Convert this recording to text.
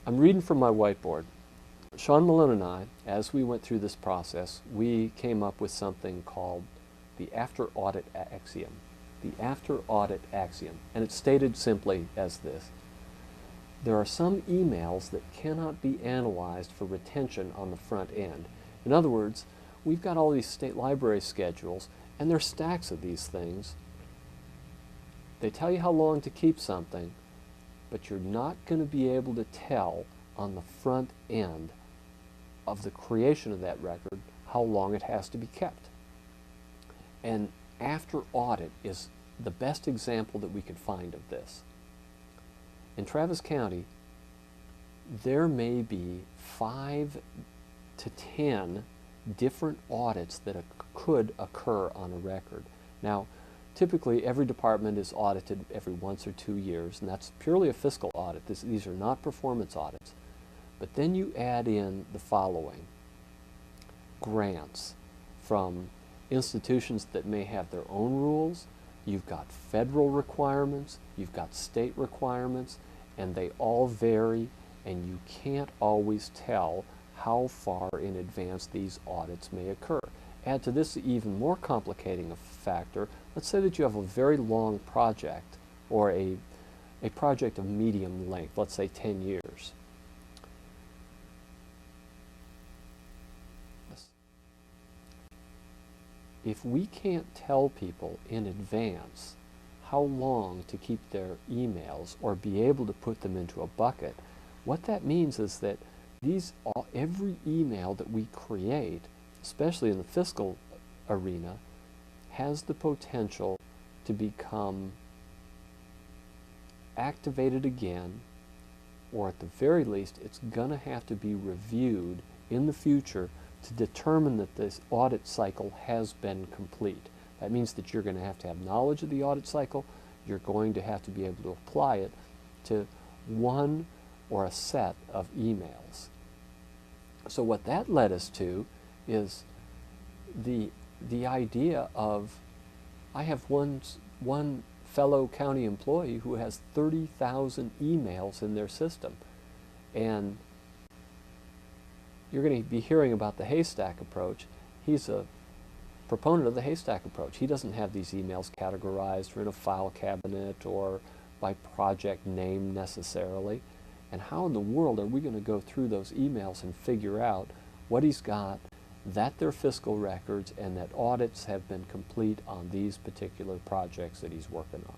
I'm reading from my whiteboard. Sean Malone and I, as we went through this process, we came up with something called the After-Audit Axiom. The After-Audit Axiom. And it's stated simply as this. There are some emails that cannot be analyzed for retention on the front end. In other words, we've got all these state library schedules, and there's stacks of these things. They tell you how long to keep something, but you're not going to be able to tell on the front end of the creation of that record how long it has to be kept. And after audit is the best example that we could find of this. In Travis County, there may be 5 to 10 different audits that could occur on a record. Now, typically every department is audited every 1 or 2 years, and that's purely a fiscal audit. These are not performance audits. But then you add in the following: grants from institutions that may have their own rules. You've got federal requirements, you've got state requirements, and they all vary, and you can't always tell how far in advance these audits may occur. Add to this even more complicating a factor. Let's say that you have a very long project, or a project of medium length, let's say 10 years. If we can't tell people in advance how long to keep their emails or be able to put them into a bucket, what that means is that every email that we create, especially in the fiscal arena, has the potential to become activated again, or at the very least, it's going to have to be reviewed in the future to determine that this audit cycle has been complete. That means that you're going to have knowledge of the audit cycle. You're going to have to be able to apply it to one or a set of emails. So what that led us to is the idea of, I have one fellow county employee who has 30,000 emails in their system, and you're going to be hearing about the haystack approach. He's a proponent of the haystack approach. He doesn't have these emails categorized or in a file cabinet or by project name necessarily. And how in the world are we going to go through those emails and figure out what he's got, that they're fiscal records, and that audits have been complete on these particular projects that he's working on?